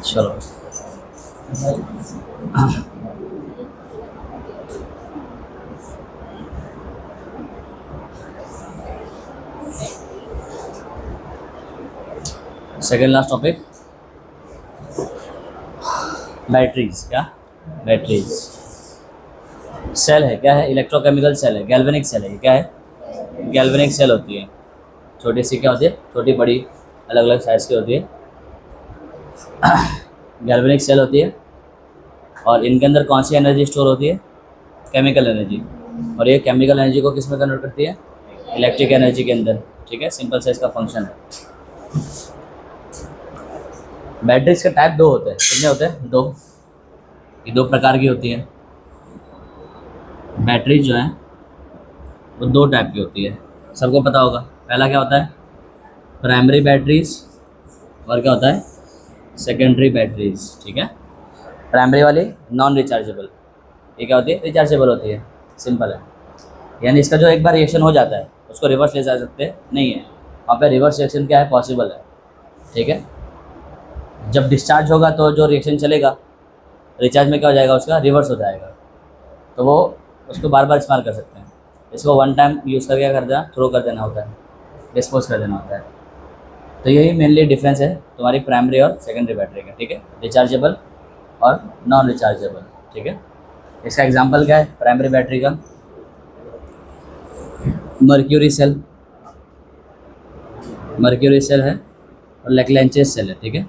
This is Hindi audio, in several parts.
चलो सेकेंड लास्ट टॉपिक, बैटरीज। क्या? बैटरीज। सेल है, क्या है? इलेक्ट्रोकेमिकल सेल है, गैल्वेनिक सेल है। ये क्या है? गैल्वेनिक सेल होती है। छोटी सी क्या होती है? छोटी बड़ी अलग अलग साइज़ की होती है, गैल्वेनिक सेल होती है। और इनके अंदर कौन सी एनर्जी स्टोर होती है? Chemical energy. और ये केमिकल एनर्जी को किस में कन्वर्ट करती है? इलेक्ट्रिक एनर्जी के अंदर। ठीक है, सिंपल सा इसका फंक्शन है। बैटरीज के टाइप दो होते हैं। कितने होते हैं? दो। ये दो प्रकार की होती है बैटरीज जो है, वो दो टाइप की होती है, सबको पता होगा। पहला क्या होता है? Primary batteries. और क्या होता है? Secondary batteries. ठीक है, प्राइमरी वाली नॉन रिचार्जेबल, ये क्या होती है? रिचार्जेबल होती है। सिंपल है, यानी इसका जो एक बार रिएक्शन हो जाता है उसको रिवर्स ले जा सकते नहीं है। वहाँ पे रिवर्स रिएक्शन क्या है? पॉसिबल है। ठीक है, जब डिस्चार्ज होगा तो जो रिएक्शन चलेगा रिचार्ज में क्या हो जाएगा? उसका रिवर्स हो जाएगा। तो वो उसको बार बार इस्तेमाल कर सकते हैं। इसको वन टाइम यूज़ करके क्या कर देना? थ्रो कर देना होता है, डिस्पोज कर देना होता है। तो यही मेनली डिफरेंस है तुम्हारी प्राइमरी और सेकेंडरी बैटरी का। ठीक है, रिचार्जेबल और नॉन रिचार्जेबल। ठीक है, इसका एग्जांपल क्या है प्राइमरी बैटरी का? मर्क्यूरी सेल, मर्क्यूरी सेल है और लेक्लेंचेस सेल है। ठीक है,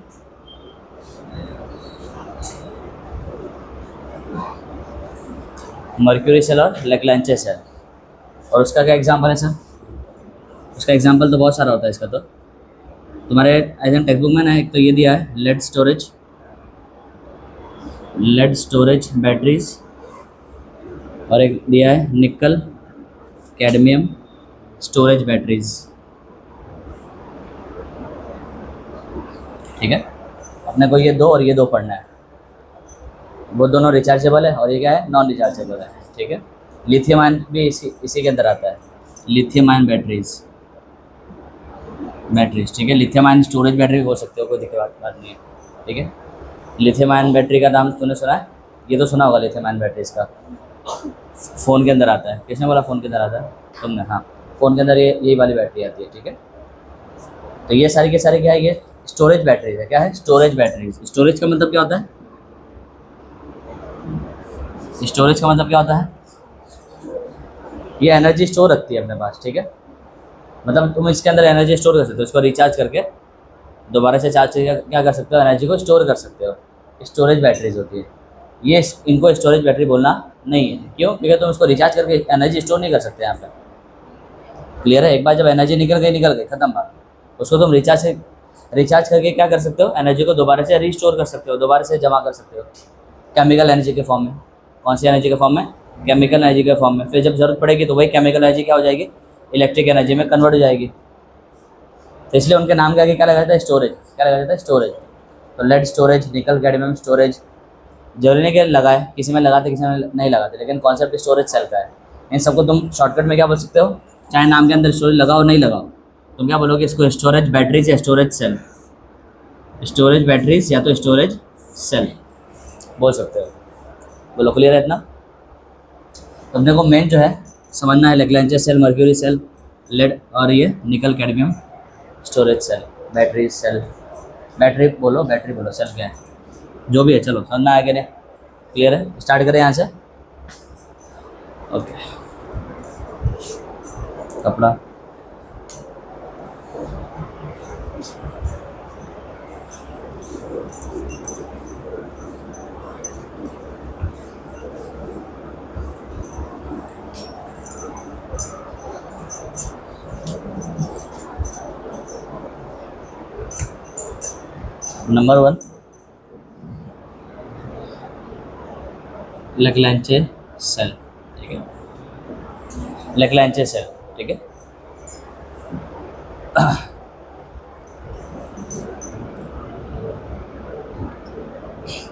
मर्क्यूरी सेल और लेक्लेंचे सेल। और उसका क्या एग्जांपल है सर? उसका एग्जांपल तो बहुत सारा होता है इसका। तो तुम्हारे एज टेक्स्ट बुक में ना एक तो ये दिया है लेड स्टोरेज बैटरीज, और एक दिया है निकल कैडमियम स्टोरेज बैटरीज। ठीक है, अपने को ये दो और ये दो पढ़ना है। वो दोनों रिचार्जेबल है और ये क्या है? नॉन रिचार्जेबल है। ठीक है, लिथियम आयन भी इसी के अंदर आता है, लिथियम आयन बैटरीज। ठीक है, लिथियम आयन स्टोरेज बैटरी बोल सकते हो, कोई दिक्कत बात नहीं है। ठीक है, लिथियम आयन बैटरी का नाम तूने सुना है? ये तो सुना होगा लिथियम आयन बैटरीज का। फ़ोन के अंदर आता है। किसने बोला फ़ोन के अंदर आता है? तुमने। हाँ, फ़ोन के अंदर यही वाली बैटरी आती है। ठीक है, तो ये सारी के सारी क्या है? ये स्टोरेज बैटरीज है। क्या है? Storage batteries. स्टोरेज का मतलब क्या होता है? स्टोरेज का मतलब क्या होता है? ये एनर्जी स्टोर रखती है अपने पास। ठीक है, मतलब तुम इसके अंदर एनर्जी स्टोर कर सकते हो, इसको रिचार्ज करके दोबारा से चार्ज करके क्या कर सकते हो? एनर्जी को स्टोर कर सकते हो। स्टोरेज बैटरीज होती है ये। इनको स्टोरेज बैटरी बोलना नहीं है। क्यों? क्योंकि तुम उसको रिचार्ज करके एनर्जी स्टोर नहीं कर सकते यहाँ पर। क्लियर है? एक बार जब एनर्जी निकल गई खत्म बात। उसको तुम रिचार्ज करके क्या कर सकते हो? एनर्जी को दोबारा से रीस्टोर कर सकते हो, दोबारा से जमा कर सकते हो केमिकल एनर्जी के फॉर्म में। कौन सी एनर्जी के फॉर्म में? केमिकल एनर्जी के फॉर्म में। फिर जब जरूरत पड़ेगी तो वही केमिकल एनर्जी क्या हो जाएगी? इलेक्ट्रिक एनर्जी में कन्वर्ट हो जाएगी। तो इसलिए उनके नाम के आगे क्या लगा जाता है? स्टोरेज। क्या लगा जाता है? स्टोरेज। तो lead storage, nickel cadmium storage. जरूरी नहीं कि लगाए, किसी में लगाते किसी में नहीं लगाते, लेकिन कॉन्सेप्ट स्टोरेज सेल का है। इन सबको तुम शॉर्टकट में क्या बोल सकते हो? चाहे नाम के अंदर स्टोरेज लगाओ नहीं लगाओ, तुम क्या बोलोगे? इसको स्टोरेज बैटरीज या स्टोरेज सेल। स्टोरेज बैटरीज या तो स्टोरेज सेल बोल सकते हो। बोलो, क्लियर है इतना? तुमने को मेन जो है समझना है Leclanche cell, mercury cell, lead और ये nickel cadmium storage cell, battery cell. Battery बोलो सेल क्या है? जो भी है, चलो समझना है कि नहीं? क्लियर है? स्टार्ट करें यहाँ से। ओके, कपड़ा नंबर 1 लेक्लेंचे सेल। ठीक है, लेक्लेंचे सेल। ठीक है,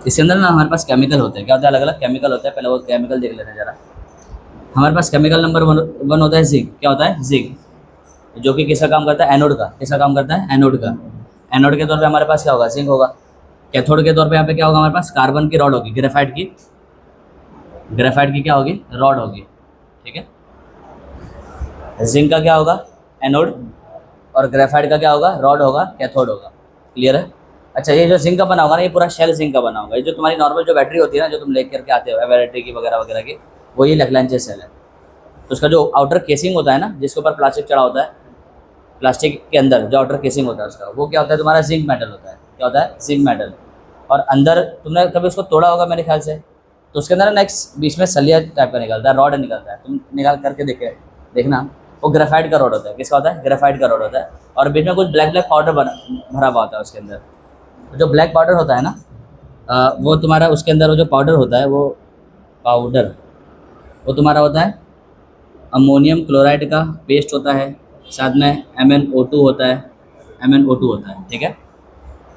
इसके अंदर ना हमारे पास केमिकल होते हैं। क्या होता है? अलग अलग केमिकल होता है। पहले वो केमिकल देख लेते हैं जरा। हमारे पास केमिकल नंबर 1 होता है जिंक। क्या होता है? जिंक। जो कि किसका काम करता है, एनोड का। किसका काम करता है, एनोड का। एनोड के तौर पे हमारे पास क्या होगा, जिंक होगा। कैथोड के तौर पे यहाँ पे क्या होगा हमारे पास, कार्बन की रॉड होगी, ग्रेफाइट की। ग्रेफाइट की क्या होगी, रॉड होगी, ठीक है। जिंक का क्या होगा, एनोड, और ग्रेफाइट का क्या होगा, रॉड होगा, कैथोड होगा। क्लियर है। अच्छा, ये जो जिंक का बना होगा ना, ये पूरा शेल जिंक का बना होगा। ये जो तुम्हारी नॉर्मल जो बैटरी होती है ना, जो तुम लेकर के आते हो बैटरी की वगैरह वगैरह की, वो ये लैग्रैंज सेल है। तो उसका जो आउटर केसिंग होता है ना, जिसके ऊपर प्लास्टिक चढ़ा होता है, प्लास्टिक के अंदर जो आउटर केसिंग होता है उसका, वो क्या होता है, तुम्हारा जिंक मेटल होता है। क्या होता है, जिंक मेटल। और अंदर तुमने कभी उसको तोड़ा होगा मेरे ख्याल से, तो उसके अंदर नेक्स्ट बीच में सलिया टाइप का निकलता है, रॉड निकलता है। तुम निकाल करके देखना, वो ग्रेफाइट का रॉड होता है। किसका होता है, ग्रेफाइट का रॉड होता है। और बीच में कुछ ब्लैक ब्लैक पाउडर भरा हुआ होता है उसके अंदर। जो ब्लैक पाउडर होता है ना, वो तुम्हारा उसके अंदर वो जो पाउडर होता है, वो तुम्हारा होता है अमोनियम क्लोराइड का पेस्ट होता है। साथ में MnO2 होता है, MnO2 होता है, ठीक है।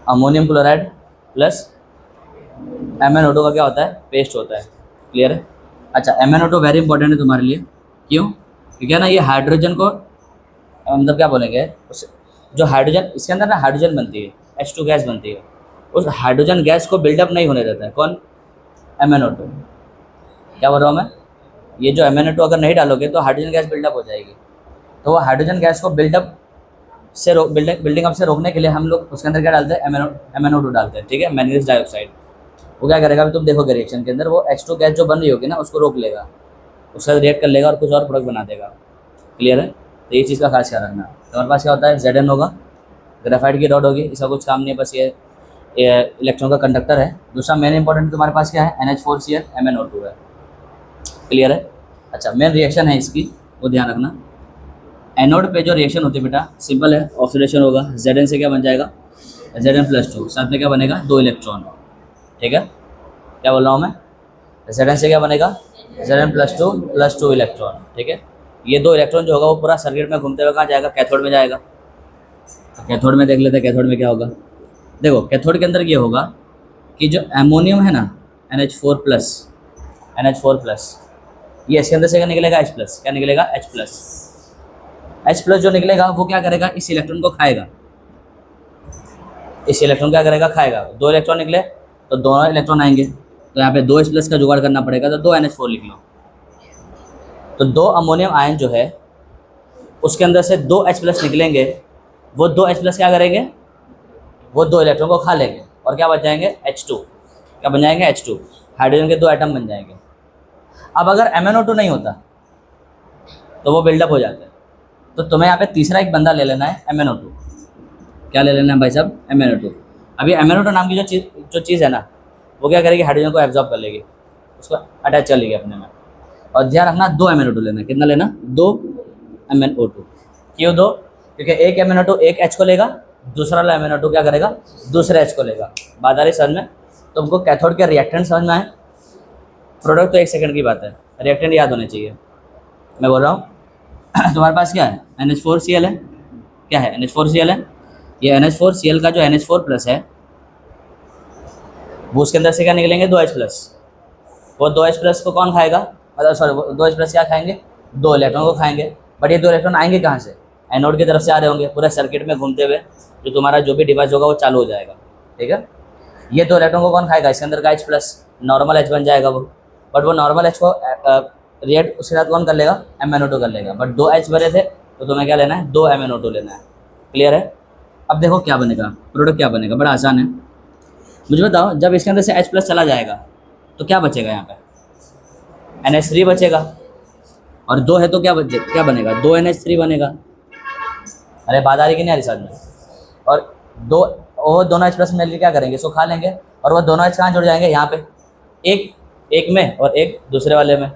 अमोनियम क्लोराइड प्लस MnO2 का क्या होता है, पेस्ट होता है। क्लियर है। अच्छा, MnO2 वेरी इंपॉर्टेंट है तुम्हारे लिए। क्यों, क्योंकि है ना, ये हाइड्रोजन को मतलब क्या बोलेंगे, उस जो हाइड्रोजन इसके अंदर ना हाइड्रोजन बनती है, H2 गैस बनती है। उस हाइड्रोजन गैस को बिल्डअप नहीं होने देता है कौन, MnO2। क्या बोल रहा हूँ मैं, ये जो MnO2 अगर नहीं डालोगे तो हाइड्रोजन गैस बिल्डअप हो जाएगी। तो वो हाइड्रोजन गैस को बिल्डिंग अप से रोकने के लिए हम लोग उसके अंदर क्या डालते हैं, MnO2 डालते हैं, ठीक है, मैंगनीज डाइऑक्साइड। वो क्या करेगा, अभी तुम देखोगे रिएक्शन के अंदर, वो H2 गैस जो बन रही होगी ना, उसको रोक लेगा, उसका रिएक्ट कर लेगा और कुछ और प्रोडक्ट बना देगा। क्लियर है। तो ये चीज़ का खास ख्याल रखना। तो हमारे पास क्या होता है, Zn होगा, ग्रेफाइट की रॉड होगी, इसका कुछ काम नहीं है, बस ये इलेक्ट्रॉन का कंडक्टर है। दूसरा मेन इंपॉर्टेंट तुम्हारे पास क्या है, NH4Cl MnO2 है। क्लियर है। अच्छा, मेन रिएक्शन है इसकी, वो ध्यान रखना। एनोड पे जो रिएक्शन होती है बेटा, सिंपल है, ऑक्सीडेशन होगा। Zn से क्या बन जाएगा, Zn+2, साथ में क्या बनेगा, 2 इलेक्ट्रॉन। ठीक है, क्या बोल रहा हूँ मैं, Zn से क्या बनेगा, Zn+2 + 2 इलेक्ट्रॉन। ठीक है, ये 2 इलेक्ट्रॉन जो होगा वो पूरा सर्किट में घूमते हुए कहाँ जाएगा, कैथोड में जाएगा। तो कैथोड में देख लेते हैं, कैथोड में क्या होगा। देखो, कैथोड के अंदर ये होगा कि जो एमोनियम है ना, NH4+, ये इसके अंदर से क्या निकलेगा, H+। क्या निकलेगा, H+ जो निकलेगा वो क्या करेगा, इस इलेक्ट्रॉन को खाएगा। इस इलेक्ट्रॉन क्या करेगा, खाएगा। 2 इलेक्ट्रॉन निकले तो दोनों इलेक्ट्रॉन आएंगे, तो यहाँ पे 2 H+ का जुगाड़ करना पड़ेगा, तो 2 NH4 लिख लो। तो 2 अमोनियम आयन जो है उसके अंदर से 2 H+ निकलेंगे। वो 2 H+ क्या करेंगे, वो 2 इलेक्ट्रॉन को खा लेंगे और क्या बच जाएंगे, H2। क्या बन जाएंगे, H2, हाइड्रोजन के 2 एटम बन जाएंगे। अब अगर MnO2 नहीं होता तो वो बिल्डअप हो जाता है। तो तुम्हें यहाँ पे तीसरा एक बंदा ले लेना है, MnO2। क्या ले लेना है भाई साहब, MnO2। अभी MnO2 नाम की जो चीज़ है ना, वो क्या करेगी, हाइड्रोजन को एब्जॉर्ब कर लेगी, उसको अटैच कर लेगी अपने में। और ध्यान रखना, 2 MnO2 लेना है। कितना लेना, 2 MnO2। क्यों 2, क्योंकि एक MnO2 एक H को लेगा, दूसरा वाला MnO2 क्या करेगा, दूसरे H को लेगा। बात आ रही समझ में। तुमको कैथोड के रिएक्टेंट समझ में आए, प्रोडक्ट तो 1 सेकंड की बात है, रिएक्टेंट याद होने चाहिए। मैं बोल रहा हूँ तुम्हारे पास क्या है, NH4Cl है। क्या है, NH4Cl है। ये NH4Cl का जो NH4+ है, वो उसके अंदर से क्या निकलेंगे, 2 H+। वो 2 H+ को कौन खाएगा, मतलब सॉरी, 2 H+ क्या खाएंगे, 2 इलेक्ट्रॉन को खाएंगे। बट ये 2 इलेक्ट्रॉन आएंगे कहाँ से, एनोड की तरफ से आ रहे होंगे, पूरे सर्किट में घूमते हुए जो तुम्हारा जो भी डिवाइस होगा वो चालू हो जाएगा। ठीक है, ये 2 इलेक्ट्रॉन को कौन खाएगा, इसके अंदर का H+, नॉर्मल H बन जाएगा वो। बट वो नॉर्मल H को रिएक्ट उसके साथ कौन कर लेगा, MnO2 कर लेगा। बट 2 H भरे थे तो तुम्हें क्या लेना है, 2 MnO2 लेना है। क्लियर है। अब देखो क्या बनेगा, प्रोडक्ट क्या बनेगा, बड़ा आसान है। मुझे बताओ, जब इसके अंदर से H+ चला जाएगा तो क्या बचेगा, यहाँ पे NH3 बचेगा। और 2 है तो क्या बनेगा, 2 NH3 बनेगा। अरे बात आ रही कि नहीं आ रही साथ में। और वो दोनों H+ मिलकर क्या करेंगे, इसको खा लेंगे। और वो दोनों H कहाँ जुड़ जाएंगे, यहाँ पे, एक में और एक दूसरे वाले में।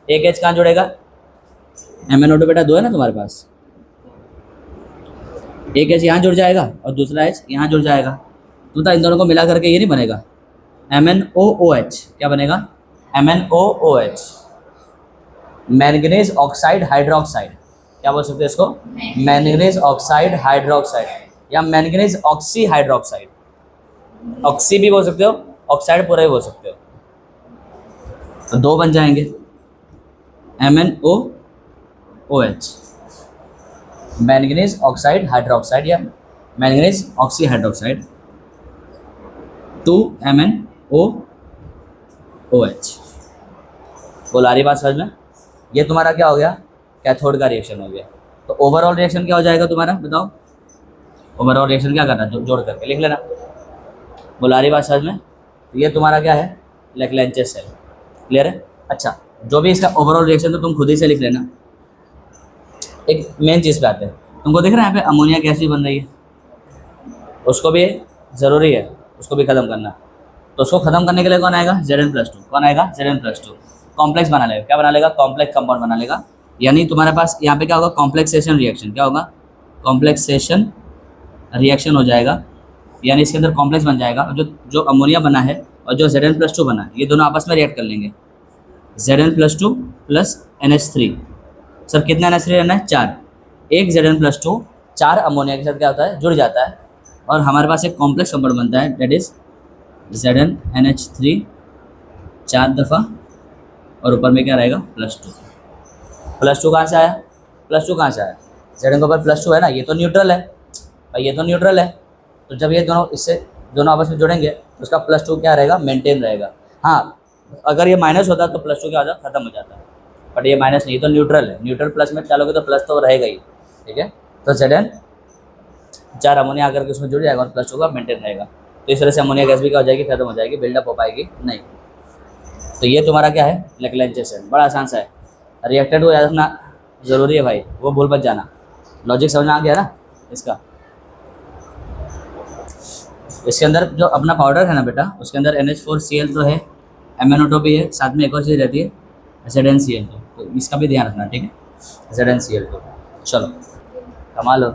एक H कहाँ जुड़ेगा, MnO2 बेटा 2 है ना तुम्हारे पास, एक H यहाँ जुड़ जाएगा और दूसरा H यहाँ जुड़ जाएगा। तो इन दोनों को मिला करके ये नहीं बनेगा, MnOOH। क्या बनेगा, MnOOH, मैंगनीज ऑक्साइड हाइड्रोक्साइड। क्या बोल सकते हैं इसको, मैंगनीज ऑक्साइड हाइड्रोक्साइड, या मैंगनीज ऑक्सी हाइड्रोक्साइड। ऑक्सी भी बोल सकते हो, ऑक्साइड पूरा भी बोल सकते हो। तो 2 बन जाएंगे, MnOOH। मैंगनीज ऑक्साइड हाइड्रोक्साइड या मैंगनीज ऑक्सी हाइड्रोक्साइड 2MnOOH। बोला रही बात समझ में? ये तुम्हारा क्या हो गया? कैथोड का रिएक्शन हो गया। तो ओवरऑल रिएक्शन क्या हो जाएगा तुम्हारा, बताओ? ओवरऑल रिएक्शन क्या करना है, जोड़ करके लिख लेना। बोला रही बात समझ में? तो ये तुम्हारा क्या है? Leclanche cell. क्लियर है? अच्छा, जो भी इसका ओवरऑल रिएक्शन तो तुम खुद ही से लिख लेना। एक मेन चीज़ पे आते हैं, तुमको दिख रहा है यहाँ पे अमोनिया गैस भी बन रही है, उसको भी ज़रूरी है, उसको भी ख़त्म करना। तो उसको ख़त्म करने के लिए कौन आएगा? Zn+2। कौन आएगा? Zn+2। कॉम्प्लेक्स बना लेगा। क्या बना लेगा? कॉम्प्लेक्स कंपाउंड बना लेगा। यानी तुम्हारे पास यहाँ पे क्या होगा? Complexation reaction. क्या होगा? कॉम्प्लेक्सेशन रिएक्शन हो जाएगा, यानी इसके अंदर कॉम्प्लेक्स बन जाएगा। जो जो अमोनिया बना है और जो Zn+2 बना है, ये दोनों आपस में रिएक्ट कर लेंगे। Zn+2 plus NH3। सर कितना NH3 रहना है? 4। एक Zn+2 4 अमोनिया के साथ क्या होता है? जुड़ जाता है और हमारे पास एक कॉम्प्लेक्स कंपाउंड बनता है, डेट इज ZnNH3 4 दफ़ा और ऊपर में क्या रहेगा? +2। +2 कहाँ से आया? +2 कहाँ से आया? Zn के ऊपर +2 है ना, ये तो न्यूट्रल है भाई, ये तो न्यूट्रल है। तो जब ये दोनों इससे दोनों आपस में जुड़ेंगे तो उसका +2 क्या रहेगा? मेंटेन रहेगा। हाँ, अगर ये माइनस होता तो +2 क्या हो जाता? खत्म हो जाता है, बट ये माइनस नहीं, तो न्यूट्रल है। न्यूट्रल प्लस में डालोगे तो प्लस तो रहेगा ही। ठीक है, तो Zn 4 अमोनिया आकर के उसमें जुड़ जाएगा और +2 का मेंटेन रहेगा। तो इस तरह से अमोनिया गैस भी क्या हो जाएगी? खत्म हो जाएगी, बिल्डअप हो पाएगी नहीं। तो ये तुम्हारा क्या है? Leclanche cell. बड़ा आसान सा है। रिएक्टेड को याद रखना ज़रूरी है भाई, वो भूल मत जाना। लॉजिक समझ में आ गया ना इसका? इसके अंदर जो अपना पाउडर है ना बेटा, उसके अंदर NH4Cl तो है, MnO2 भी है, साथ में एक और चीज़ रहती है ZnCl2। तो इसका भी ध्यान रखना, ठीक है? ZnCl2। चलो कमाल हो।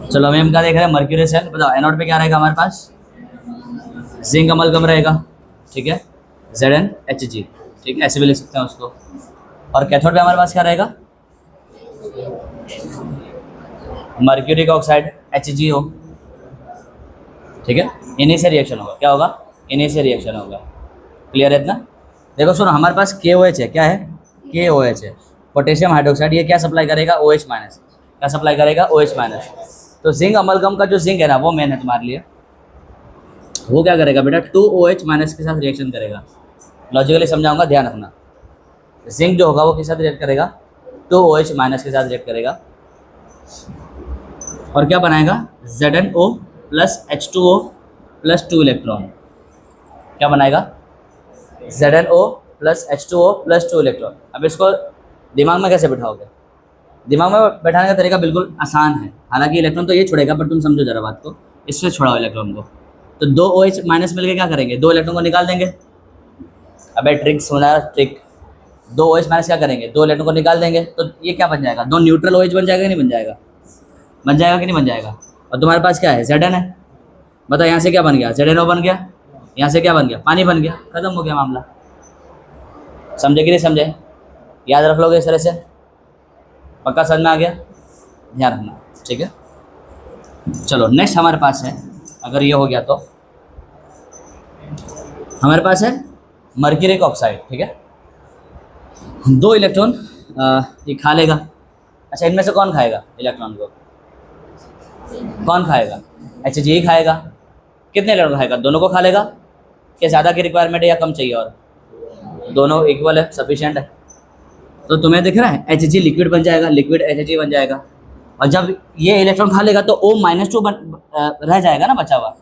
चलो हम क्या देख रहे हैं? Mercury cell. बताओ एनोड पे क्या रहेगा हमारे पास? जिंक अमलगम रहेगा, ठीक है? ZnHg, ठीक है, ऐसे भी लिख सकते हैं उसको। और कैथोड पे हमारे पास क्या रहेगा? मर्क्यूरिक ऑक्साइड HgO, ठीक है? इन्हीं से रिएक्शन होगा। क्या होगा? इन्हीं से रिएक्शन होगा। क्लियर है इतना? देखो सुनो, हमारे पास KOH है। क्या है? KOH है, पोटेशियम हाइड्रोक्साइड। ये क्या सप्लाई करेगा? OH minus. क्या सप्लाई करेगा? OH minus. तो जिंक अमलगम का जो जिंक है ना, वो मेन है तुम्हारे लिए। वो क्या करेगा बेटा? 2OH माइनस के साथ रिएक्शन करेगा। लॉजिकली समझाऊंगा, ध्यान रखना। जिंक जो होगा वो किस साथ रिएक्ट करेगा? 2OH माइनस के साथ रिएक्ट करेगा और क्या बनाएगा? ZnO plus H2O plus 2 electron. क्या बनाएगा? ZnO plus H2O plus 2 electron. अब इसको दिमाग में कैसे बिठाओगे? दिमाग में बैठाने का तरीका बिल्कुल आसान है। हालांकि इलेक्ट्रॉन तो ये छोड़ेगा, पर तुम समझो जरा बात को। इससे छोड़ाओ इलेक्ट्रॉन को, तो 2OH माइनस मिलकर क्या करेंगे? 2 इलेक्ट्रॉन को निकाल देंगे। अबे ट्रिक सुना, ट्रिक। 2OH माइनस क्या करेंगे? 2 इलेक्ट्रॉन को निकाल देंगे। तो ये क्या बन जाएगा? 2 न्यूट्रल OH बन जाएगा कि नहीं बन जाएगा? बन जाएगा कि नहीं बन जाएगा? और तुम्हारे पास क्या है? Zn है। बताओ यहाँ से क्या बन गया? ZnO बन गया। यहाँ से क्या बन गया? पानी बन गया। खत्म हो गया मामला। समझे कि नहीं समझे? याद रख लोगे इस तरह से? पक्का समझ में आ गया? ध्यान रखना, ठीक है? चलो नेक्स्ट हमारे पास है, अगर ये हो गया तो हमारे पास है मर्क्यूरिक ऑक्साइड, ठीक है? 2 इलेक्ट्रॉन ये खा लेगा। अच्छा, इनमें से कौन खाएगा इलेक्ट्रॉन को? कौन खाएगा? Hg खाएगा। कितने इलेक्ट्रॉन खाएगा? दोनों को खा लेगा। क्या ज़्यादा की रिक्वायरमेंट है या कम चाहिए? और दोनों इक्वल है, सफिशिएंट है। तो तुम्हें दिख रहा है Hg लिक्विड बन जाएगा, लिक्विड Hg बन जाएगा। और जब ये इलेक्ट्रॉन खा लेगा तो O-2 रह जाएगा ना बचा हुआ।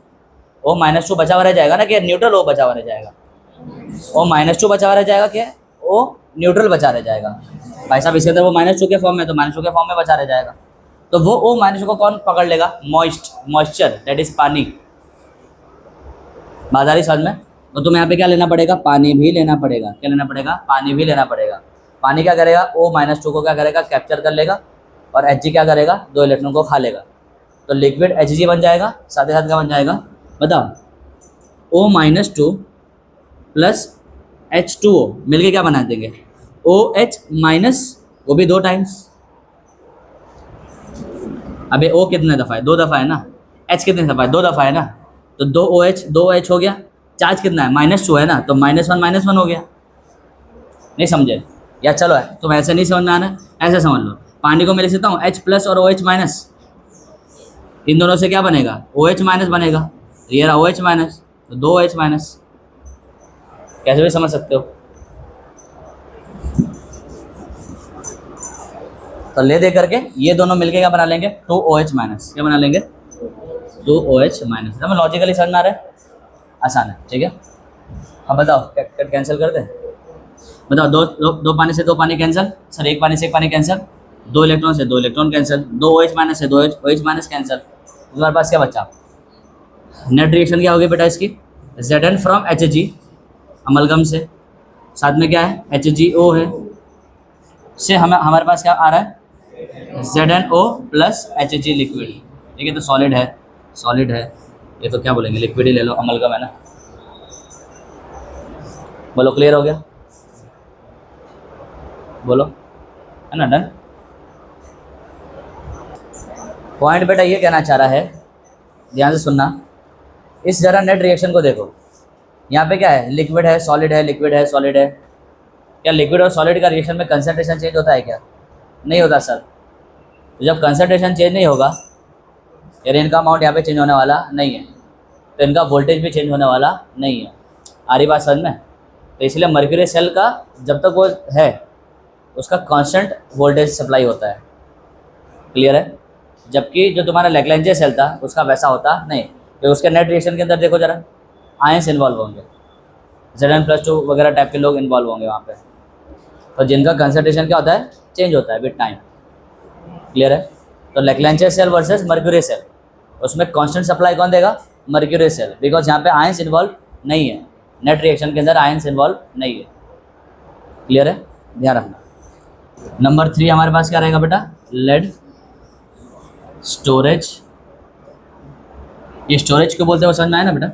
O-2 बचा हुआ रह जाएगा ना, कि न्यूट्रल O बचा हुआ रह जाएगा? O-2 बचा हुआ रह जाएगा, कि O न्यूट्रल बचा रह जाएगा? भाई साहब इसके अंदर वो -2 के फॉर्म में, तो -2 के फॉर्म में बचा रह जाएगा। तो वो O- को कौन पकड़ लेगा? मॉइस्चर, दैट इज पानी। बाजारी समझ में? तो तुम्हें यहाँ पे क्या लेना पड़ेगा? पानी भी लेना पड़ेगा। क्या लेना पड़ेगा? पानी भी लेना पड़ेगा। पानी क्या करेगा? O-2 को क्या करेगा? कैप्चर कर लेगा। और Hg क्या करेगा? 2 इलेक्ट्रॉन को खा लेगा। तो लिक्विड Hg बन जाएगा। साथ ही साथ क्या बन जाएगा? बताओ। O-2 प्लस H2O मिलके क्या बना देंगे? OH माइनस, वो भी 2 टाइम्स। अबे O कितने दफ़ा है? 2 दफ़ा है ना। H कितने दफ़ा है? 2 दफ़ा है ना। तो 2OH हो गया। चार्ज कितना है? -2 है ना, तो -1 हो गया। नहीं समझे? या चलो है तुम ऐसे नहीं समझ में आना, ऐसे समझ लो। पानी को मैं लिख सकता हूँ H प्लस और OH माइनस, इन दोनों से क्या बनेगा, OH माइनस बनेगा। ये रहा OH माइनस, तो 2OH माइनस, कैसे भी समझ सकते हो। तो ले दे करके ये दोनों मिलके क्या बना लेंगे, 2OH माइनस। क्या बना लेंगे, 2OH माइनस। हमें लॉजिकली समझ में आ रहा है, आसान है, ठीक है। अब बताओ कट कैंसिल कर दें, बताओ दो पानी से दो पानी कैंसिल, सर एक पानी से एक पानी कैंसिल, 2 इलेक्ट्रॉन से 2 इलेक्ट्रॉन कैंसिल, 2OH माइनस से 2OH माइनस कैंसिल। तुम्हारे पास क्या बचा, नेट रिएक्शन क्या होगी बेटा इसकी, Zn फ्रॉम Hg अमलगम से, साथ में क्या है HgO है, से हमारे पास क्या आ रहा है ZnO प्लस Hg लिक्विड। ठीक है, तो सॉलिड है, ये तो क्या बोलेंगे लिक्विड ही ले लो, अमलगम है ना। बोलो क्लियर हो गया, बोलो, है ना, डन। पॉइंट बेटा ये कहना चाह रहा है, ध्यान से सुनना, इस जरा नेट रिएक्शन को देखो, यहाँ पे क्या है, लिक्विड है सॉलिड है, लिक्विड है सॉलिड है। क्या लिक्विड और सॉलिड का रिएक्शन में कंसंट्रेशन चेंज होता है क्या, नहीं होता सर। तो जब कंसंट्रेशन चेंज नहीं होगा, यानी इनका अमाउंट यहाँ पे चेंज होने वाला नहीं है, तो इनका वोल्टेज भी चेंज होने वाला नहीं है। आ रही बात समझ में। तो इसलिए मर्क्यूरी सेल का जब तक वो है उसका कांस्टेंट वोल्टेज सप्लाई होता है, क्लियर है। जबकि जो तुम्हारा लैग्रेंजे सेल था उसका वैसा होता नहीं, तो उसके नेट रिएक्शन के अंदर देखो जरा, आयंस इन्वॉल्व होंगे, Zn+2 वगैरह टाइप के लोग इन्वॉल्व होंगे वहाँ पे, तो जिनका कंसंट्रेशन क्या होता है, चेंज होता है विद टाइम, क्लियर है। तो लैग्रेंजे सेल वर्सेस मर्क्यूरी सेल, उसमें कांस्टेंट सप्लाई कौन देगा, मर्क्यूरी सेल, बिकॉज यहाँ पे आयंस इन्वॉल्व नहीं है, नेट रिएक्शन के अंदर आयंस इन्वॉल्व नहीं है, क्लियर है, ध्यान रखना। नंबर 3 हमारे पास क्या रहेगा बेटा, लेड स्टोरेज। ये स्टोरेज क्यों बोलते हैं वो समझ में आया ना बेटा,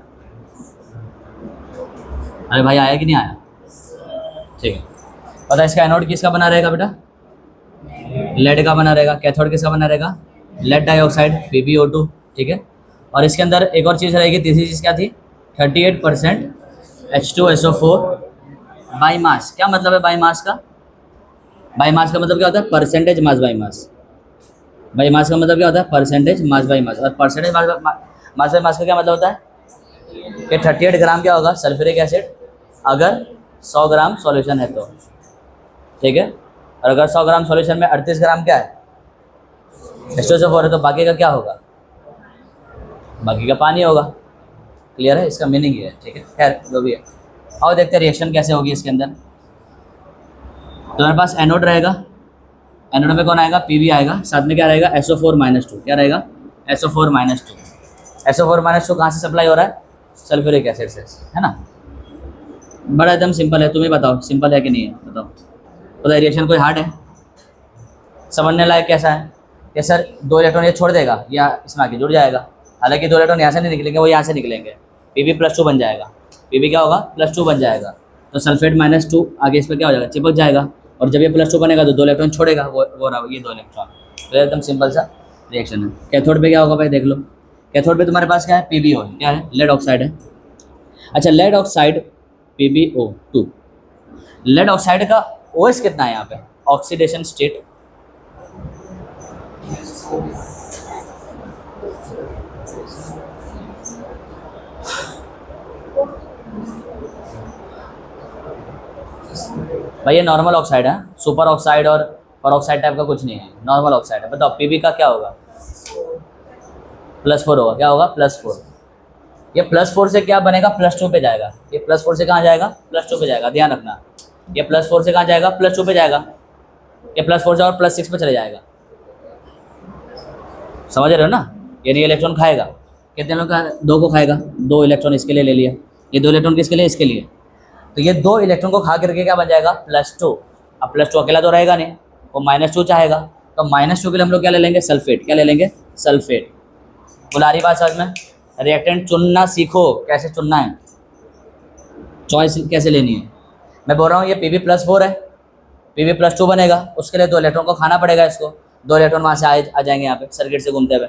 अरे भाई आया कि नहीं आया, ठीक है। पता है इसका एनोड किसका बना रहेगा बेटा, लेड का बना रहेगा। कैथोड किसका बना रहेगा, लेड डाइऑक्साइड PbO2, ठीक है। और इसके अंदर एक और चीज़ रहेगी, तीसरी चीज़ क्या थी, 38% H2SO4 बाई मास। क्या मतलब है बाई मास का, बाई मास का मतलब क्या होता है, percentage mass by mass. By mass का मतलब क्या होता है, परसेंटेज मास बाई मास। और परसेंटेज मास बाई मास का क्या मतलब होता है कि 38 ग्राम क्या होगा सल्फ्यूरिक एसिड, अगर 100 ग्राम सॉल्यूशन है तो, ठीक है। और अगर 100 ग्राम सॉल्यूशन में 38 ग्राम क्या है, H2SO4 है, तो बाकी का क्या होगा, बाकी का पानी होगा, क्लियर है। इसका मीनिंग ये है, ठीक है। खैर जो भी है, और देखते हैं रिएक्शन कैसे होगी इसके अंदर। तो मेरे पास एनोड रहेगा, एनोड में कौन आएगा, Pb आएगा, साथ में क्या रहेगा SO4-2, क्या रहेगा SO4-2। SO4-2 कहाँ से सप्लाई हो रहा है, सल्फ्यूरिक एसिड से, है ना। बड़ा एकदम सिंपल है, तुम ही बताओ सिंपल है कि नहीं है, बताओ। तो रिएक्शन कोई हार्ड है, समझने लायक कैसा है कि सर 2 इलेक्ट्रॉन ये छोड़ देगा या इसमें आके जुड़ जाएगा, हालांकि 2 इलेक्ट्रॉन यहाँ से नहीं निकलेंगे, वो यहाँ से निकलेंगे, Pb+2 बन जाएगा, Pb क्या होगा +2 बन जाएगा, तो सल्फेट -2 आगे इस पर क्या हो जाएगा, चिपक जाएगा, और जब ये +2 बनेगा तो 2 इलेक्ट्रॉन छोड़ेगा, वो रहा ये 2 इलेक्ट्रॉन। तो एकदम सिंपल सा रिएक्शन है। कैथोड पे क्या होगा भाई, देख लो, कैथोड पे तुम्हारे पास क्या है, PbO है, क्या है, लेड ऑक्साइड है। अच्छा, lead oxide PbO2, lead oxide का OH कितना है यहाँ पे, ऑक्सीडेशन स्टेट, भाई ये नॉर्मल ऑक्साइड है, सुपर ऑक्साइड और परऑक्साइड टाइप का कुछ नहीं है, नॉर्मल ऑक्साइड है। बताओ Pb का क्या होगा, +4 होगा, क्या होगा +4। ये +4 से क्या बनेगा, +2 पे जाएगा, ये +4 से कहाँ जाएगा, +2 पे जाएगा, ध्यान रखना। ये +4 से कहाँ जाएगा, +2 पे जाएगा, ये +4 से और +6 पे चले जाएगा, समझ रहे हो ना। यानी ये इलेक्ट्रॉन खाएगा, कितने लोग का, 2 को खाएगा, 2 इलेक्ट्रॉन इसके लिए ले लिया, ये 2 इलेक्ट्रॉन किसके लिए, इसके लिए। तो ये 2 इलेक्ट्रॉन को खा करके क्या बन जाएगा, +2। अब +2 अकेला तो रहेगा नहीं, वो -2 चाहेगा, तो -2 के लिए हम लोग क्या ले लेंगे, सल्फेट, क्या ले लेंगे, सल्फेट। बुला रही बात समझ में। रिएक्टेंट चुनना सीखो, कैसे चुनना है, चॉइस कैसे लेनी है। मैं बोल रहा हूँ ये Pb+4 है, Pb+2 बनेगा, उसके लिए 2 इलेक्ट्रॉन को खाना पड़ेगा इसको, 2 इलेक्ट्रॉन वहाँ से आ जाएंगे यहाँ पे सर्किट से घूमते हुए,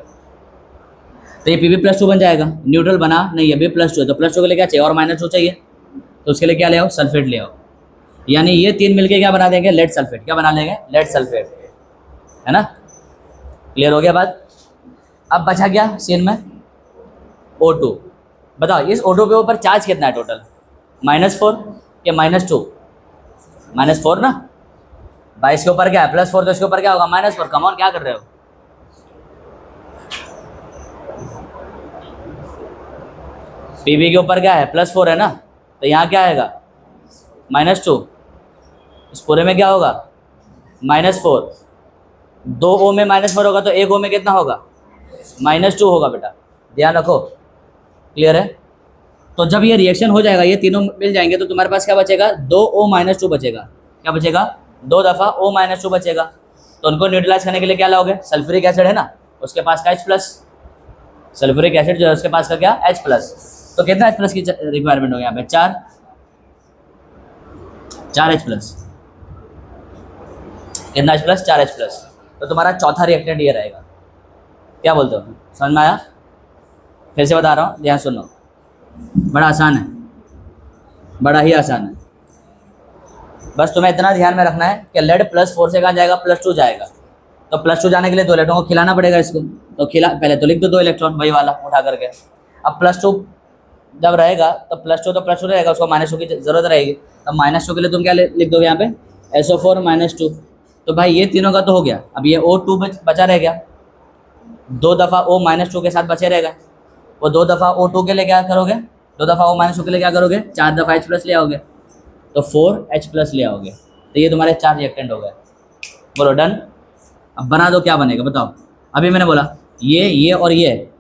तो ये Pb+2 बन जाएगा। न्यूट्रल बना नहीं है, B+2 है, तो +2 के लिए क्या चाहिए, और -2 चाहिए, तो उसके लिए क्या ले आओ, सल्फेट ले आओ। यानी ये तीन मिलके क्या बना देंगे, लेड सल्फेट। क्या बना लेंगे, लेड सल्फेट, है ना। क्लियर हो गया बात। अब बचा क्या सीन में, O2। बताओ इस O2 के ऊपर चार्ज कितना है टोटल, -4 या -2, -4 ना। भाई इसके ऊपर क्या है, +4, तो इसके ऊपर क्या होगा, -4। कम ऑन, क्या कर रहे हो। पीबी के ऊपर क्या है, +4 है ना, तो यहाँ क्या आएगा, -2। इस पूरे में क्या होगा, -4। 2 O में -4 होगा तो 1 O में कितना होगा, -2 होगा बेटा, ध्यान रखो। क्लियर है। तो जब ये रिएक्शन हो जाएगा, ये तीनों मिल जाएंगे, तो तुम्हारे पास क्या बचेगा, 2O -2 बचेगा। क्या बचेगा, 2 दफ़ा O-2 बचेगा। तो उनको न्यूट्रलाइज करने के लिए क्या लाओगे, सल्फ्यूरिक एसिड है ना, उसके पास का H+, सल्फ्यूरिक एसिड जो है उसके पास का क्या, H+। तो कितना H+ की रिक्वायरमेंट होगी यहाँ पे, 4 H+। कितना H+, 4 H+। तो तुम्हारा चौथा रिएक्टेंट ये रहेगा। क्या बोलते हो, समझ में आया। फिर से बता रहा हूँ, ध्यान सुनो, बड़ा आसान है, बड़ा ही आसान है। बस तुम्हें इतना ध्यान में रखना है कि लेड +4 से कहाँ जाएगा, +2 जाएगा। तो +2 जाने के लिए 2 इलेक्ट्रॉन को खिलाना पड़ेगा इसको। तो पहले तो लिख दो 2 इलेक्ट्रॉन, वही वाला उठा करके। अब +2 जब रहेगा तो +2 रहेगा, उसको -2 की जरूरत रहेगी। अब -2 के लिए तुम क्या लिख दोगे यहाँ पे, SO4 -2। तो भाई ये तीनों का तो हो गया। अब ये O2 बचा रह गया, 2 दफ़ा O-2 के साथ बचे रहेगा। वो 2 दफ़ा O2 के लिए क्या करोगे, 2 दफ़ा O-2 के लिए क्या करोगे, 4 दफ़ा H+ ले आओगे, तो 4H+ ले आओगे। तो ये तुम्हारे 4 रिएक्टेंट हो गए। बोलो डन। अब बना दो, क्या बनेगा बताओ। अभी मैंने बोला ये और ये,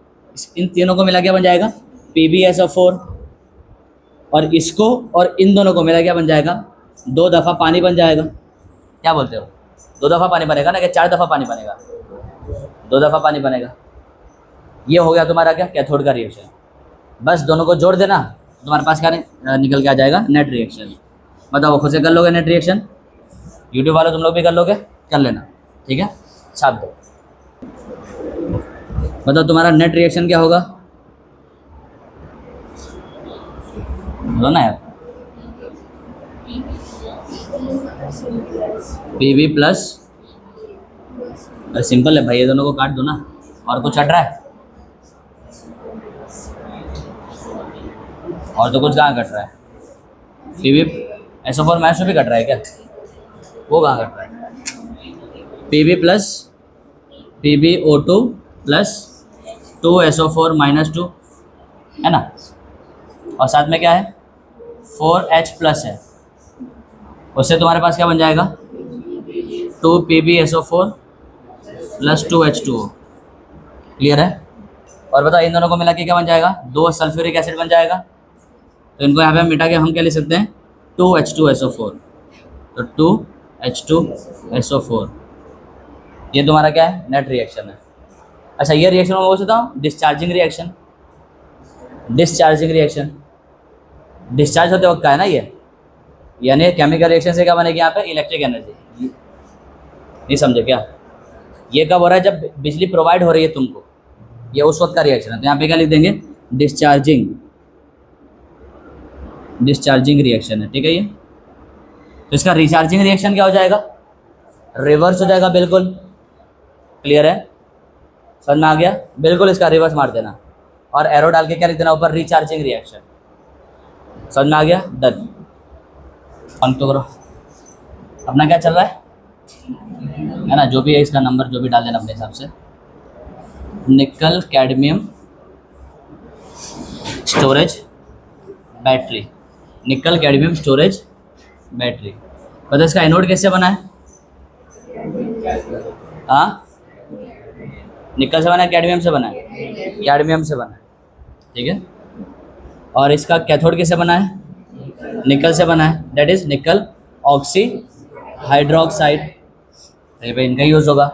इन तीनों को मिला क्या बन जाएगा, PbSO4। और इसको और इन दोनों को मिला क्या बन जाएगा, 2 दफ़ा पानी बन जाएगा। क्या बोलते हो, 2 दफ़ा पानी बनेगा ना, कि 4 दफ़ा पानी बनेगा, 2 दफ़ा पानी बनेगा। ये हो गया तुम्हारा क्या, कैथोड का रिएक्शन। बस दोनों को जोड़ देना, तुम्हारे पास क्या निकल के आ जाएगा, नेट रिएक्शन। बताओ खुद से कर लोगे नेट रिएक्शन, यूट्यूब वाले तुम लोग भी कर लोगे, कर लेना, ठीक है, छाप दो। बताओ तुम्हारा नेट रिएक्शन क्या होगा, बोलो ना यार। Pb प्लस, सिंपल है भाई, ये दोनों को काट दो ना, और कुछ हट रहा है, और तो कुछ कहाँ कट रहा है। PbSO4 -2 भी कट रहा है क्या, वो कहाँ कट रहा है। Pb plus PbO2 plus 2SO4 -2 है ना, और साथ में क्या है, 4H+ है। उससे तुम्हारे पास क्या बन जाएगा, 2PbSO4 प्लस 2H2O। क्लियर है। और बताओ इन दोनों को मिला के क्या बन जाएगा, 2 सल्फ्यूरिक एसिड बन जाएगा। तो इनको यहाँ पे हम मिटा के हम क्या लिख सकते हैं, 2H2SO4। तो 2H2SO4 ये तुम्हारा क्या है, नेट रिएक्शन है। अच्छा ये रिएक्शन मैं बोल सकता हूँ, discharging reaction. Discharging reaction, discharge होते वक्त का है ना ये, यानी केमिकल रिएक्शन से क्या बनेगी यहाँ पे, इलेक्ट्रिक एनर्जी। नहीं समझे क्या, ये कब हो रहा है, जब बिजली प्रोवाइड हो रही है तुमको, ये उस वक्त का रिएक्शन है। तो यहाँ पे क्या लिख देंगे, डिस्चार्जिंग रिएक्शन है, ठीक है ये। तो इसका रिचार्जिंग रिएक्शन क्या हो जाएगा, रिवर्स हो जाएगा, बिल्कुल। क्लियर है, समझ में आ गया, बिल्कुल इसका रिवर्स मार देना, और एरो डाल के क्या लिख देना ऊपर, रिचार्जिंग रिएक्शन। समझ में आ गया, डन। ऑन तो करो, अपना क्या चल रहा है ना, जो भी है इसका नंबर जो भी डाल देना अपने हिसाब से। निकल कैडमियम स्टोरेज बैटरी, निकल कैडमियम स्टोरेज बैटरी। पता इसका एनोड कैसे बना है, हाँ निकल से बना है, कैडमियम से बना है, कैडमियम से बना है, ठीक है। और इसका कैथोड कैसे बना है, निकल से बना है, दैट इज निकल ऑक्सी हाइड्रोक्साइड। ये पे इनका यूज़ होगा,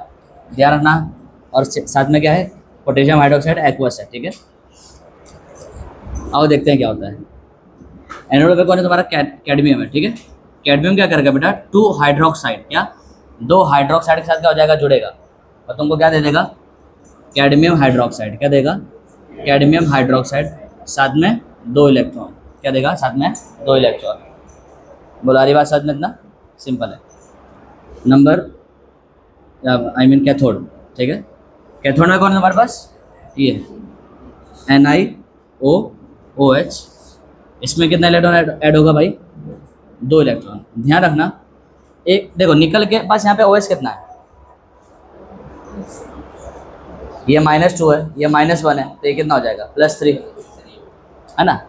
ध्यान रखना। और साथ में क्या है, पोटेशियम हाइड्रोक्साइड एक्वस है, ठीक है। आओ देखते हैं क्या होता है। एनोड पे कौन है तुम्हारा, कैडमियम है, ठीक है। कैडमियम क्या करेगा बेटा, 2 हाइड्रोक्साइड, क्या 2 हाइड्रोक्साइड के साथ क्या हो जाएगा, जुड़ेगा, और तुमको क्या दे देगा, कैडमियम हाइड्रोक्साइड। क्या देगा, कैडमियम हाइड्रोक्साइड, साथ में 2 इलेक्ट्रॉन। क्या देगा, साथ में 2 इलेक्ट्रॉन। बोला रही बात समझ में, इतना सिंपल है। नंबर आई मीन कैथोड, ठीक है। कैथोड में कौन है हमारे पास, ये NiOOH। इसमें कितना इलेक्ट्रॉन ऐड होगा भाई, 2 इलेक्ट्रॉन। ध्यान रखना, एक देखो निकल के पास यहाँ पे OH कितना है, ये -2 है, ये -1 है, तो ये कितना हो जाएगा +3, है ना।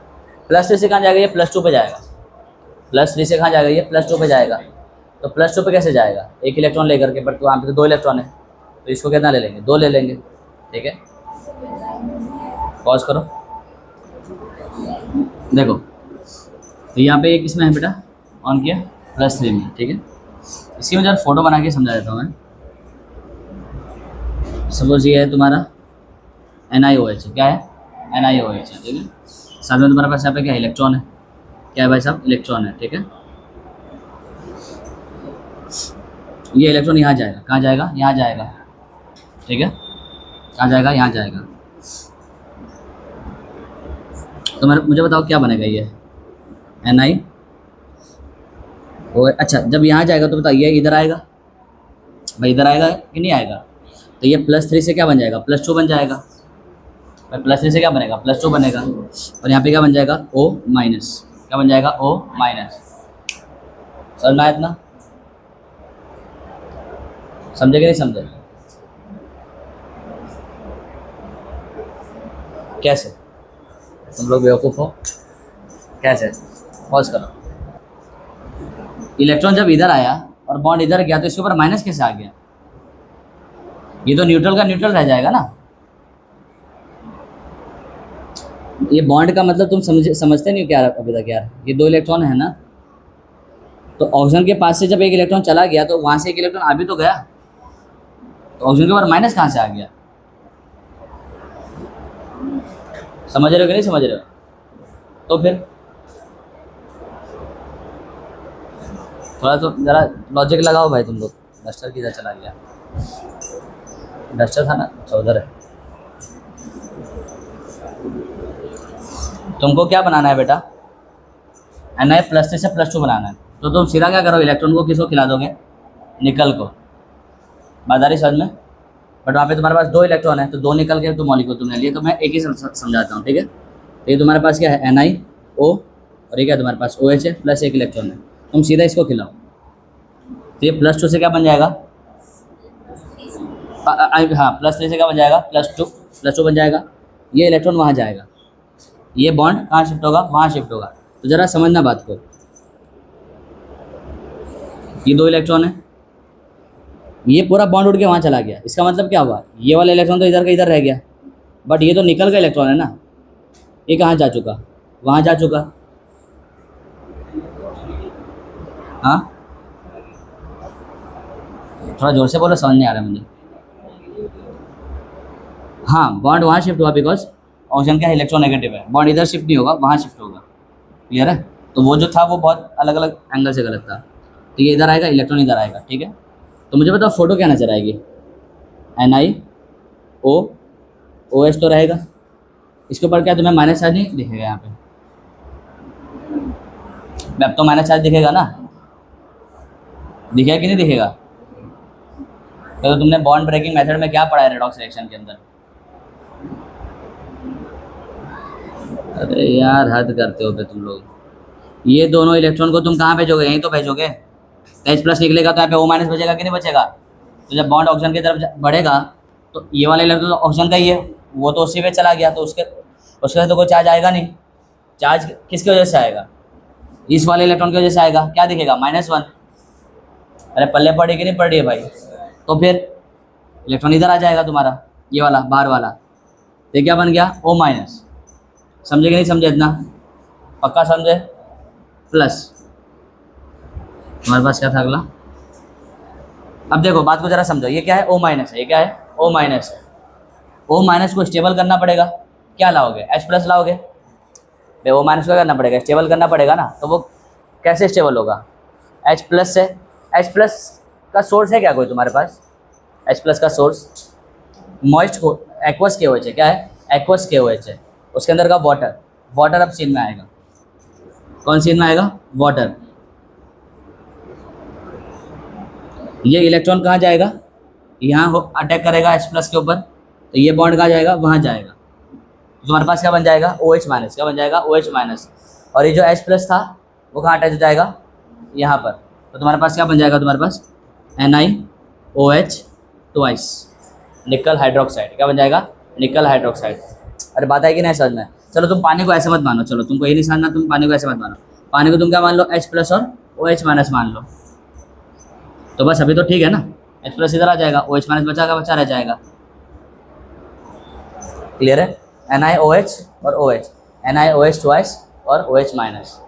+3 से कहाँ जाएगा, ये +2 पे जाएगा। +3 से कहाँ जाएगा, ये +2 पे जाएगा। तो +2 पे कैसे जाएगा, एक इलेक्ट्रॉन लेकर के, बट वहाँ पे तो 2 इलेक्ट्रॉन है, तो इसको कितना ले लेंगे, 2 ले लेंगे, ठीक है। पॉज करो, देखो तो यहाँ पे एक इसमें है बेटा, ऑन किया, +3 में, ठीक है। इसकी मैं जरा फोटो बना के समझा देता हूँ मैं। सपोज ये है तुम्हारा NiOH, क्या है, NiOH है, ठीक है। साथ में तुम्हारे पास यहाँ पे क्या है, इलेक्ट्रॉन है, क्या है भाई साहब, इलेक्ट्रॉन है, ठीक है। ये इलेक्ट्रॉन यहाँ जाएगा, कहाँ जाएगा, यहाँ जाएगा, ठीक है। कहाँ जाएगा, यहाँ जाएगा। तो मुझे बताओ क्या बनेगा ये NiOH। अच्छा, जब यहाँ जाएगा तो बताओ ये इधर आएगा भाई, इधर आएगा कि नहीं आएगा। तो ये +3 से क्या बन जाएगा, +2 बन जाएगा भाई। +3 से क्या बनेगा, +2 बनेगा। और यहाँ पे क्या बन जाएगा, O-, क्या बन जाएगा, O-। समझ में आया इतना, समझे कि नहीं समझे, कैसे तुम लोग बेवकूफ़ हो, कैसे। पॉज करो, इलेक्ट्रॉन जब इधर आया और बॉन्ड इधर गया तो इसके ऊपर माइनस कैसे आ गया, ये तो न्यूट्रल का न्यूट्रल रह जाएगा ना। ये बॉन्ड का मतलब तुम समझते नहीं हो क्या अभी तक यार, ये 2 इलेक्ट्रॉन है ना, तो ऑक्सीजन के पास से जब एक इलेक्ट्रॉन चला गया तो वहां से एक इलेक्ट्रॉन आ भी तो गया, तो ऑक्सीजन के ऊपर माइनस कहाँ से आ गया, समझ रहे हो कि नहीं समझ रहे हो। तो फिर थोड़ा तो ज़रा लॉजिक लगाओ भाई तुम लोग। डस्टर किधर चला गया, डस्टर था ना, अच्छा उधर है। तुमको क्या बनाना है बेटा, Na+3 से +2 बनाना है, तो तुम सीधा क्या करो, इलेक्ट्रॉन को किसको खिला दोगे, निकल को। बात आ रही समझ में। बट वहाँ पे तुम्हारे पास 2 इलेक्ट्रॉन है, तो 2 निकल के तो मॉलिक्यूल तुमने लिए, तो मैं एक ही समझाता हूँ, ठीक है। तो ये तुम्हारे पास क्या है, NiO, और ये क्या तुम्हारे पास OH है, प्लस 1 इलेक्ट्रॉन है, तुम सीधा इसको खिलाओ, तो ये +2 से क्या बन जाएगा, हाँ +3 से क्या बन जाएगा, +2 बन जाएगा। ये इलेक्ट्रॉन वहाँ जाएगा, ये बॉन्ड कहाँ शिफ्ट होगा, वहाँ शिफ्ट होगा। तो ज़रा समझना बात को, ये 2 इलेक्ट्रॉन है, ये पूरा बॉन्ड उड़ के वहाँ चला गया, इसका मतलब क्या हुआ, ये वाला इलेक्ट्रॉन तो इधर का इधर रह गया, बट ये तो निकल का इलेक्ट्रॉन है ना, ये कहाँ जा चुका, वहाँ जा चुका। हाँ थोड़ा जोर से बोलो, समझ नहीं आ रहा है मुझे। हाँ बॉन्ड वहाँ शिफ्ट हुआ बिकॉज ऑक्सीजन का इलेक्ट्रोनेगेटिव है, बॉन्ड इधर शिफ्ट नहीं होगा, वहाँ शिफ्ट होगा, क्लियर है। तो वो जो था वो बहुत अलग अलग एंगल से गलत था, तो ये इधर आएगा, इलेक्ट्रॉन इधर आएगा, ठीक है। तो मुझे बताओ फोटो क्या नजर आएगी, NiOOH तो रहेगा, इसके ऊपर क्या तुम्हें माइनस चार्ज नहीं दिखेगा, यहाँ पे अब तो माइनस चार्ज दिखेगा ना, दिखेगा कि नहीं दिखेगा। तो तुमने बॉन्ड ब्रेकिंग मेथड में क्या पढ़ा है रेडॉक्स रिएक्शन के अंदर, अरे यार हद करते हो पे तुम लोग। ये दोनों इलेक्ट्रॉन को तुम कहाँ भेजोगे, यहीं तो भेजोगे, तो H+ निकलेगा तो यहाँ पे O- बचेगा कि नहीं बचेगा। तो जब बॉन्ड ऑक्सीजन की तरफ बढ़ेगा तो ये वाला इलेक्ट्रॉन ऑक्सीजन का ही है, वो तो उसी पे चला गया, तो उसके तो कोई चार्ज आएगा नहीं। चार्ज किसकी वजह से आएगा, इस वाले इलेक्ट्रॉन की वजह से आएगा, क्या दिखेगा, -1। अरे पल्ले पड़ी कि नहीं पड़ रही है भाई, तो फिर इलेक्ट्रॉन इधर आ जाएगा तुम्हारा, ये वाला बाहर वाला, तो क्या बन गया, O-। समझे कि नहीं समझे, इतना पक्का समझे। प्लस हमारे पास क्या था अगला, अब देखो बात को जरा समझो, ये क्या है, O- है, ये क्या है, O- है। O- को स्टेबल करना पड़ेगा, क्या लाओगे, H+ लाओगे, O- को क्या करना पड़ेगा, स्टेबल करना पड़ेगा ना। तो वो कैसे स्टेबल होगा, H+ से। H+ का सोर्स है क्या कोई तुम्हारे पास, H+ का सोर्स मॉइस्ट एक्वस KOH है, क्या है, एक्वस KOH है, उसके अंदर का वाटर अब सीन में आएगा, कौन सीन में आएगा, वाटर। ये इलेक्ट्रॉन कहाँ जाएगा, यहाँ अटैक करेगा H प्लस के ऊपर, तो ये बॉन्ड कहाँ जाएगा, वहाँ जाएगा। तो तुम्हारे पास क्या बन जाएगा, OH माइनस। क्या बन जाएगा, OH माइनस। और ये जो H प्लस था वो कहाँ अटैच हो जाएगा, यहाँ पर। तो तुम्हारे पास क्या बन जाएगा, तुम्हारे पास NiOH ट्वाइस निकल हाइड्रोक्साइड। क्या बन जाएगा, निकल हाइड्रोक्साइड। अरे बात है कि नहीं समझ में। चलो तुम पानी को ऐसे मत मानो, चलो तुमको ये नहीं समझना, तुम पानी को ऐसे मत मानो। पानी को तुम क्या मान लो, H प्लस और OH माइनस मान लो। तो बस अभी तो ठीक है ना, H प्लस इधर आ जाएगा, OH माइनस बचा रह जाएगा। क्लियर है, NiOH और OH, NiOH ट्वाइस और OH माइनस।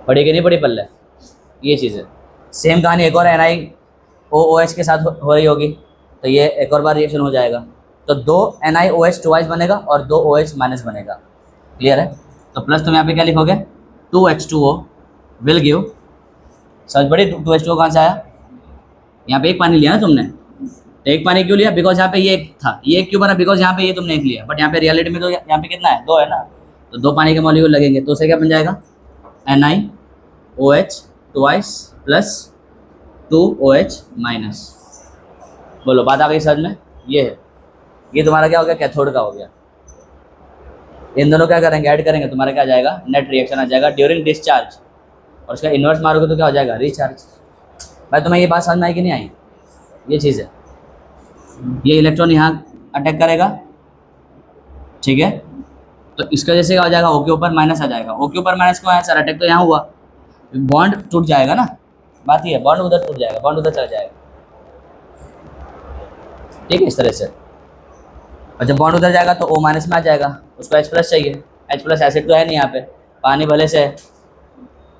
पढ़ी कि नहीं पढ़ी पल्ले, ये चीज़ है। सेम कहानी एक और NiOH के साथ हो रही होगी, तो ये एक और बार रिएक्शन हो जाएगा। तो 2 NiOH ट्वाइस बनेगा और 2 OH माइनस बनेगा। क्लियर है। तो प्लस तुम यहाँ पे क्या लिखोगे, 2H2O विल गिव, समझ पड़ी 2H2O कहाँ से आया, यहाँ पे एक पानी लिया ना तुमने, तो एक पानी क्यों लिया, बिकॉज यहाँ पे ये एक था, ये एक क्यों बना, बिकॉज यहाँ पे ये तुमने एक लिया, बट यहाँ पे रियलिटी में तो यहाँ पे कितना है, 2 है ना। तो 2 पानी के मॉलिक्यूल लगेंगे, तो उसे क्या बन जाएगा, NiOH twice plus 2OH minus. बोलो बात आ गई समझ में। ये है, ये तुम्हारा क्या हो गया, कैथोड का हो गया। इन दोनों क्या करेंगे, ऐड करेंगे, तुम्हारा क्या आ जाएगा, नेट रिएक्शन आ जाएगा ड्यूरिंग डिस्चार्ज, और उसका इन्वर्स मारोगे तो क्या हो जाएगा, रिचार्ज। भाई तुम्हें ये बात समझ में आई कि नहीं आई, ये चीज़ है। ये इलेक्ट्रॉन यहाँ अटैक करेगा, ठीक है, तो इसका जैसे क्या हो जाएगा, O के ऊपर माइनस आ जाएगा। O के ऊपर माइनस क्यों आया सर, अटैक तो यहाँ हुआ, बॉन्ड टूट जाएगा ना, बात ही है, बॉन्ड उधर टूट जाएगा, बॉन्ड उधर चला जाएगा, ठीक है, इस तरह से। और जब बॉन्ड उधर जाएगा तो O माइनस में आ जाएगा, उसको H प्लस चाहिए। H प्लस एसिड तो है नहीं यहाँ पे, पानी भले से है,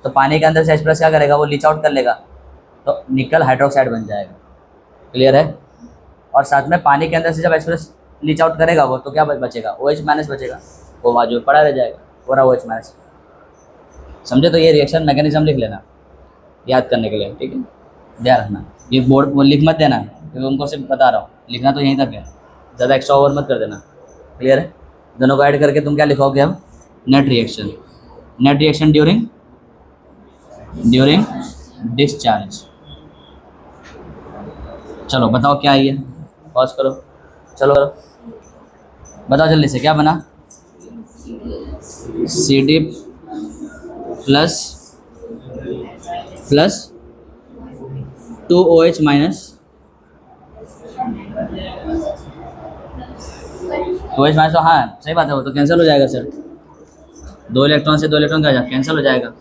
तो पानी के अंदर से H प्लस क्या करेगा, वो लीच आउट कर लेगा, तो निकल हाइड्रोक्साइड बन जाएगा। क्लियर है। और साथ में पानी के अंदर से जब H प्लस लीच आउट करेगा वो, तो क्या बचेगा, OH माइनस बचेगा, वो बाजू में पड़ा रह जाएगा पूरा OH माइनस। समझे। तो ये रिएक्शन मैकेनिज्म लिख लेना याद करने के लिए, ठीक है, ध्यान रखना। ये बोर्ड वो लिख मत देना, क्योंकि उनको सिर्फ बता रहा हूँ, लिखना तो यहीं तक है, ज़्यादा एक्स्ट्रा ओवर मत कर देना। क्लियर है। दोनों को ऐड करके तुम क्या लिखोगे अब, नेट रिएक्शन ड्यूरिंग डिस्चार्ज। चलो बताओ क्या है ये, पॉज करो, चलो करो, बताओ जल्दी से क्या बना, CD plus 2OH minus, 2OH minus, तो हाँ सही बात है, वो तो कैंसिल हो जाएगा सर, 2 इलेक्ट्रॉन से 2 इलेक्ट्रॉन क्या कैंसिल हो जाएगा,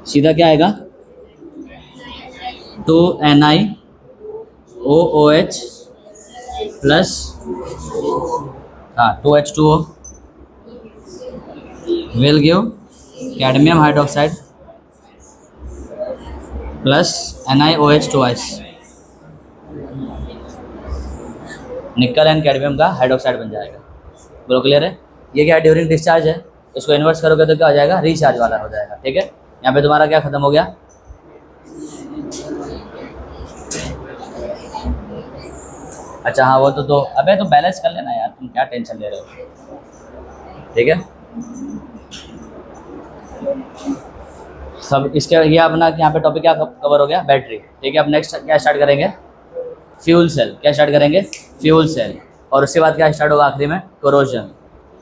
सीधा क्या आएगा, 2NiOH plus 2H2O will give cadmium hydroxide plus NiOH twice, निकल एंड कैडमियम का हाइड्रोक्साइड बन जाएगा। बोलो क्लियर है। ये क्या ड्यूरिंग डिस्चार्ज है, इसको इन्वर्स करोगे तो क्या हो जाएगा, रिचार्ज वाला हो जाएगा। ठीक है, यहाँ पे तुम्हारा क्या खत्म हो गया, अच्छा हाँ वो तो अबे तो बैलेंस कर लेना यार, तुम क्या टेंशन ले रहे हो। ठीक है, सब इसके ये अपना यहाँ पे टॉपिक क्या कवर हो गया, बैटरी। ठीक है, अब नेक्स्ट क्या स्टार्ट करेंगे, फ्यूल सेल। क्या स्टार्ट करेंगे, फ्यूल सेल। और उसके बाद क्या स्टार्ट होगा आखिरी में, कोरोजन।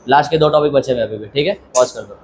लास्ट के 2 टॉपिक बचे हुए अभी भी। ठीक है, पॉज कर दो।